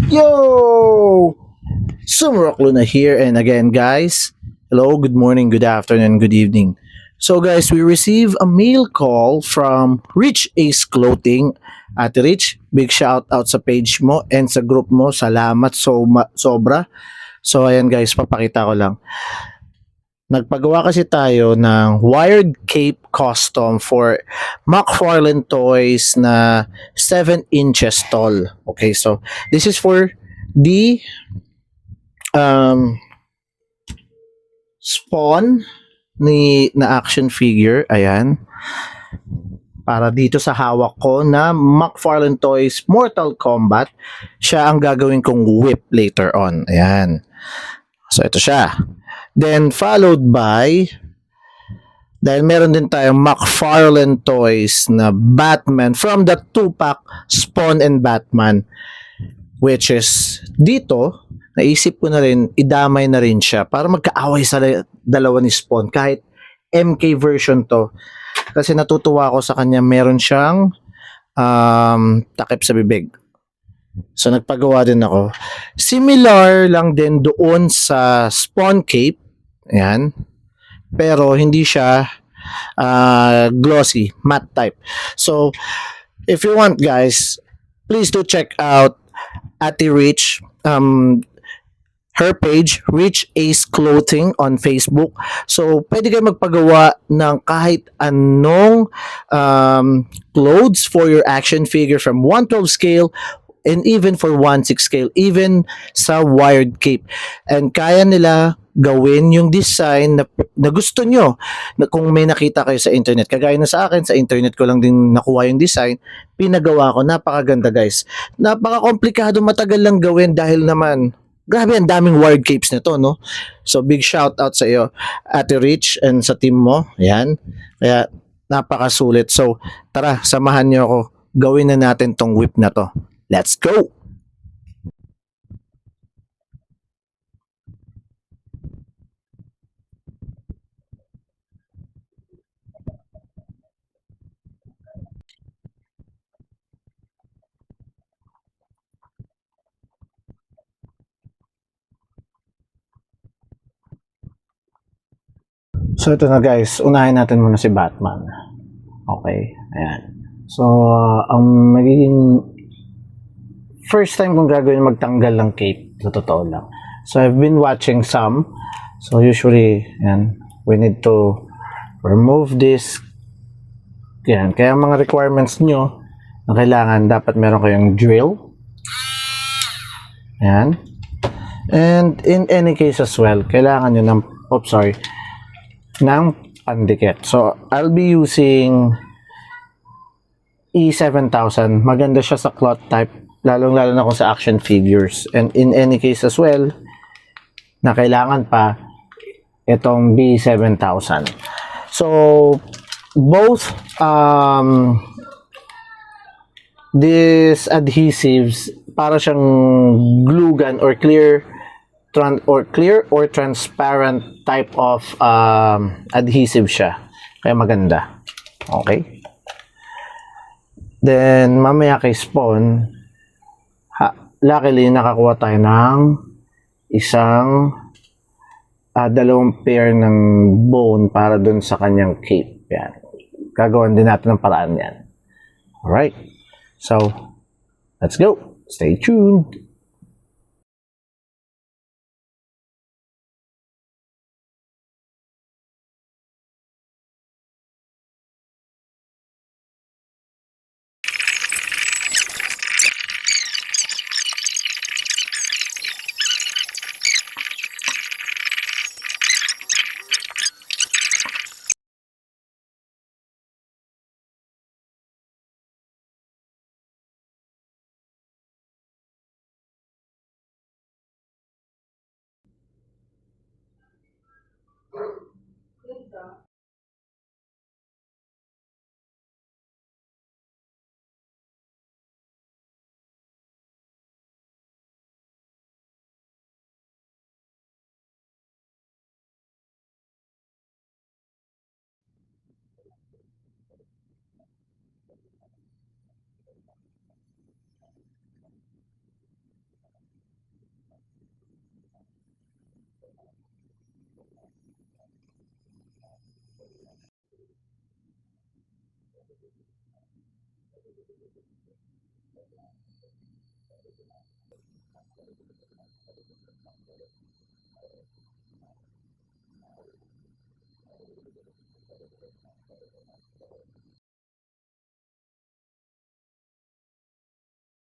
Yo! Sumrock Luna here, and again, guys, hello, good morning, good afternoon, good evening. So, guys, we receive a mail call from Rich Ace Clothing. Ate Rich, big shout out sa page mo and sa group mo. Salamat sobra. So, ayan, guys, papakita ko lang. Nagpagawa kasi tayo ng wired cape custom for McFarlane Toys na 7 inches tall. Okay, so this is for the um, spawn na action figure. Ayan. Para dito sa hawak ko na McFarlane Toys Mortal Kombat. Siya ang gagawin kong whip later on. Ayan. So, ito siya. Then, followed by, dahil meron din tayong McFarlane Toys na Batman from the 2-pack Spawn and Batman, which is dito, naisip ko na rin, idamay na rin siya para magkaaway sa dalawa ni Spawn. Kahit MK version to. Kasi natutuwa ako sa kanya, meron siyang takip sa bibig. So, nagpagawa din ako. Similar lang din doon sa Spawn Cape. Ayan. Pero hindi siya glossy, matte type. So, if you want, guys, please do check out Ate Rich, her page, Rich Ace Clothing on Facebook. So, pwede kayo magpagawa ng kahit anong clothes for your action figure from 112 scale and even for 1/6 scale, even sa wired cape. And kaya nila gawin yung design na gusto nyo na kung may nakita kayo sa internet. Kagaya na sa akin, sa internet ko lang din nakuha yung design, pinagawa ko. Napakaganda, guys. Napaka-komplikado, matagal lang gawin dahil naman grabe, ang daming wired capes nito, no? So, big shout out sa iyo, Ate Rich, and sa team mo. Ayan. Kaya, napakasulit. So, tara, samahan niyo ako. Gawin na natin tong whip na to. Let's go! So, ito na, guys. Unahin natin muna si Batman. Okay. Ayan. So, ang magiging first time kong gagawin magtanggal ng cape. Sa totoo lang. So, I've been watching some. So, usually, ayan, we need to remove this. Yan. Kaya mga requirements nyo na kailangan, dapat meron kayong drill. Yan. And in any case as well, kailangan nyo ng, ng pandikit. So, I'll be using E7000. Maganda siya sa cloth type, lalong-lalo na kung sa action figures. And in any case as well, na kailangan pa itong B7000. So, both these adhesives, para siyang glue gun or clear or transparent type of adhesive siya. Kaya maganda. Okay? Then, mamaya kay Spawn, luckily, nakakuha tayo ng isang dalawang pair ng bone para dun sa kanyang cape. Yan. Gagawin din natin ng paraan yan. Alright? So, let's go. Stay tuned.